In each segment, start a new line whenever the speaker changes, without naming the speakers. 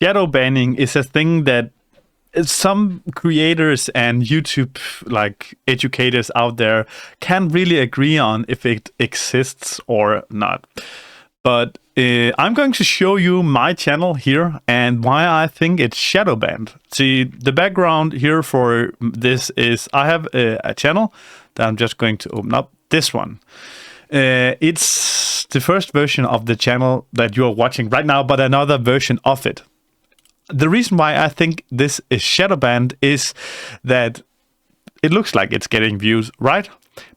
Shadow banning is a thing that some creators and YouTube like educators out there can't really agree on if it exists or not. But I'm going to show you my channel here and why I think it's shadow banned. See, the background here for this is I have a channel that I'm just going to open up. This one. It's the first version of the channel that you're watching right now, but another version of it. The reason why I think this is shadow banned is that it looks like it's getting views, right?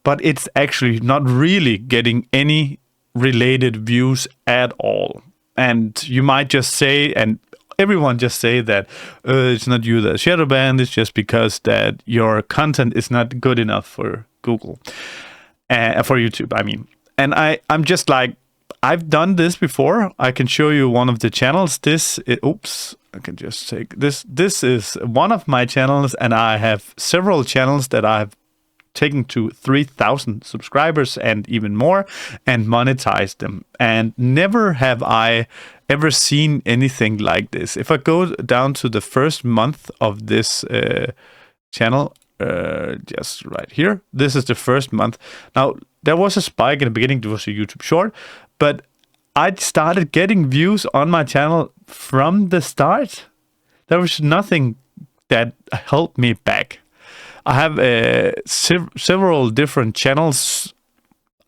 But it's actually not really getting any related views at all. And you might just say, and everyone just say that it's not you that's shadow banned, it's just because that your content is not good enough for Google, for YouTube, I mean. And I'm just like, I've done this before. I can show you one of the channels. Oops, I can just take this. This is one of my channels, and I have several channels that I've taken to 3,000 subscribers and even more and monetized them. And never have I ever seen anything like this. If I go down to the first month of this channel, just right here, this is the first month. Now, there was a spike in the beginning. There was a YouTube short, but I started getting views on my channel from the start. There was nothing that held me back. I have several different channels.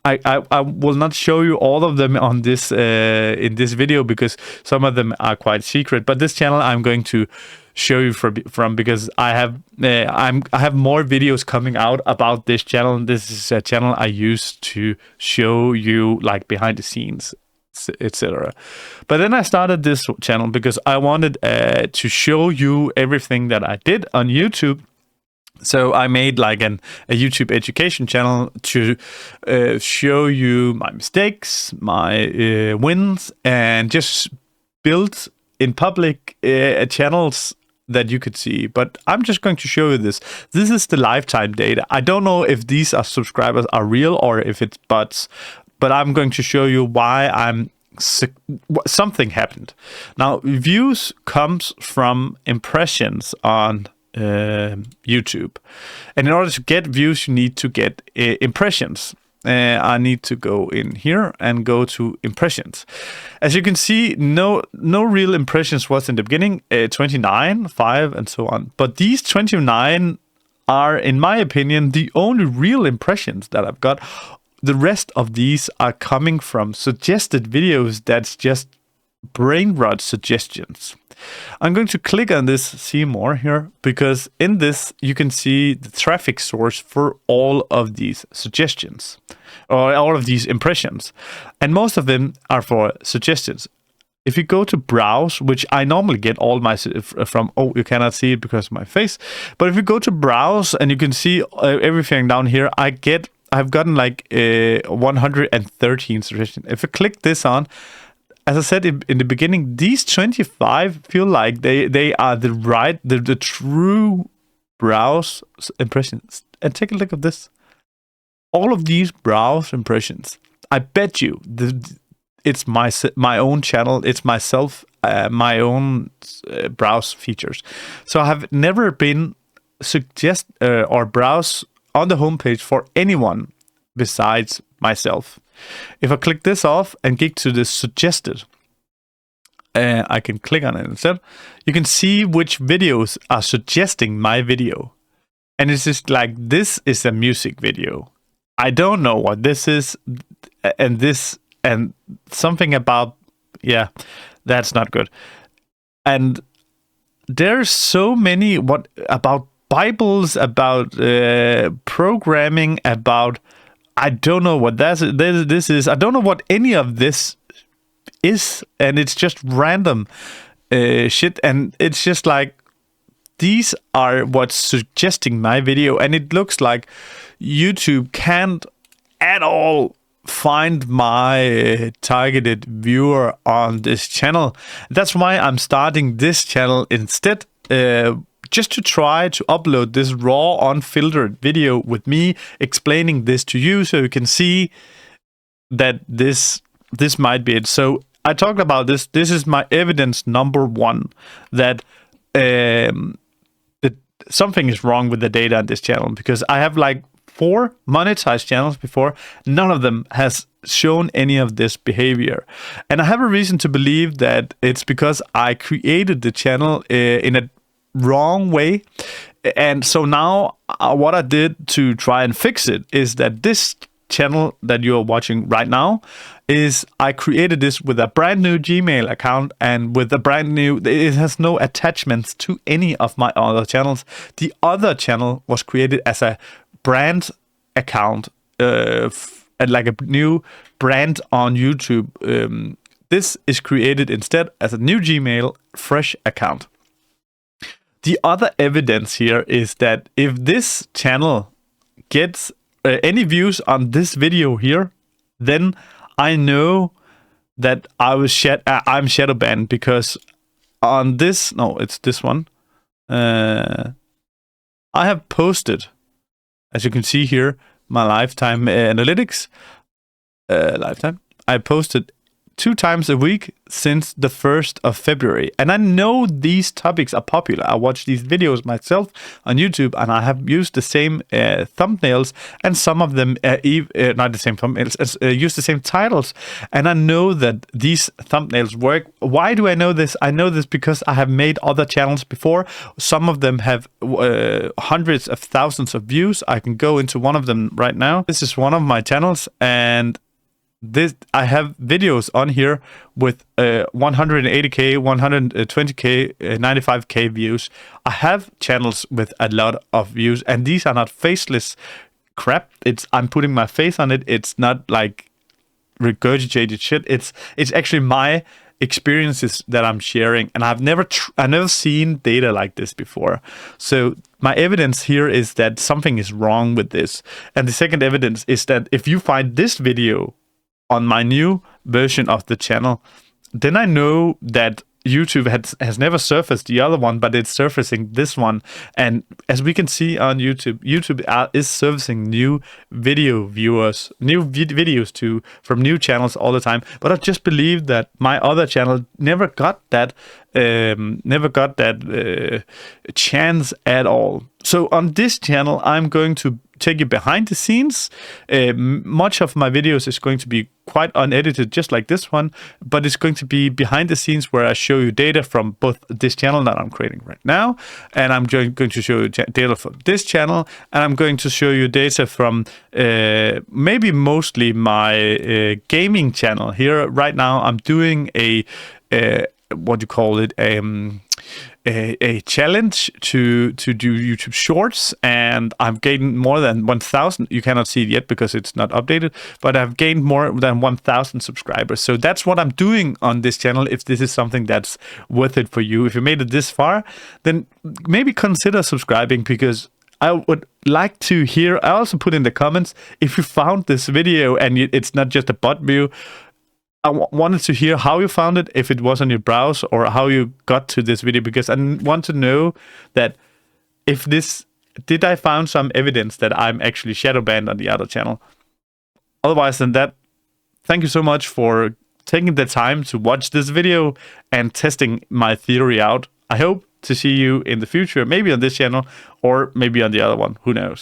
I will not show you all of them on this in this video because some of them are quite secret. But this channel I'm going to show you from because I have more videos coming out about this channel. This is a channel I use to show you like behind the scenes, etc. But then I started this channel because I wanted to show you everything that I did on YouTube. So I made like a YouTube education channel to show you my mistakes, my wins, and just build in public channels that you could see. But I'm just going to show you this. This is the lifetime data. I don't know if these are subscribers are real or if it's bots, but I'm going to show you why something happened. Now, views comes from impressions on YouTube, and in order to get views you need to get impressions. I need to go in here and go to impressions. As you can see, no real impressions was in the beginning, 29, 5 and so on, but these 29 are, in my opinion, the only real impressions that I've got. The rest of these are coming from suggested videos that's just brain rot suggestions. I'm going to click on this see more here because in this you can see the traffic source for all of these suggestions or all of these impressions, and most of them are for suggestions. If you go to browse, which I normally get all my from, you cannot see it because of my face, but if you go to browse and you can see everything down here, I've gotten like 113 suggestions. If I click this on, as I said in the beginning, these 25 feel like they are the true browse impressions. And take a look at this. All of these browse impressions. I bet you it's my own channel. It's myself, my own browse features. So I have never been suggest or browse on the homepage for anyone besides myself. If I click this off and get to the suggested, I can click on it instead. You can see which videos are suggesting my video. And it's just like, this is a music video. I don't know what this is. And something about, yeah, that's not good. And there's so many about Bibles, about programming, about I don't know what this is. I don't know what any of this is, and it's just random shit. And it's just like, these are what's suggesting my video, and it looks like YouTube can't at all find my targeted viewer on this channel. That's why I'm starting this channel instead. Just to try to upload this raw, unfiltered video with me explaining this to you, so you can see that this might be it. So I talked about this. This is my evidence number one that that something is wrong with the data on this channel, because I have like 4 monetized channels before. None of them has shown any of this behavior, and I have a reason to believe that it's because I created the channel in a wrong way. And so now what I did to try and fix it is that this channel that you're watching right now is I created this with a brand new Gmail account, and with a brand new, it has no attachments to any of my other channels. The other channel was created as a brand account, and like a new brand on YouTube. This is created instead as a new Gmail fresh account. The other evidence here is that if this channel gets any views on this video here, then I know that I'm Shadowban, because on this, no, it's this one. I have posted, as you can see here, my lifetime analytics. Lifetime. I posted 2 times a week since the 1st of February. And I know these topics are popular. I watch these videos myself on YouTube, and I have used the same thumbnails, and some of them, not the same thumbnails, use the same titles. And I know that these thumbnails work. Why do I know this? I know this because I have made other channels before. Some of them have hundreds of thousands of views. I can go into one of them right now. This is one of my channels, and I have videos on here with 180k, 120k, 95k views. I have channels with a lot of views, and these are not faceless crap. I'm putting my face on it. It's not like regurgitated shit. It's actually my experiences that I'm sharing, and I've never seen data like this before. So my evidence here is that something is wrong with this. And the second evidence is that if you find this video on my new version of the channel, then I know that YouTube has never surfaced the other one, but it's surfacing this one. And as we can see on YouTube, is surfacing new video viewers, new videos from new channels all the time. But I just believe that my other channel never got that chance at all. So on this channel, I'm going to take you behind the scenes. Much of my videos is going to be quite unedited, just like this one, but it's going to be behind the scenes where I show you data from both this channel that I'm creating right now, and I'm going to show you data from this channel, and I'm going to show you data from maybe mostly my gaming channel. Here right now, I'm doing a what do you call it? A challenge to do YouTube Shorts, and I've gained more than 1,000. You cannot see it yet because it's not updated, but I've gained more than 1,000 subscribers. So that's what I'm doing on this channel. If this is something that's worth it for you, if you made it this far, then maybe consider subscribing, because I would like to hear. I also put in the comments if you found this video and it's not just a bot view. I wanted to hear how you found it, if it was on your browse, or how you got to this video, because I want to know that did I found some evidence that I'm actually shadow banned on the other channel. Otherwise than that, thank you so much for taking the time to watch this video and testing my theory out. I hope to see you in the future, maybe on this channel or maybe on the other one, who knows.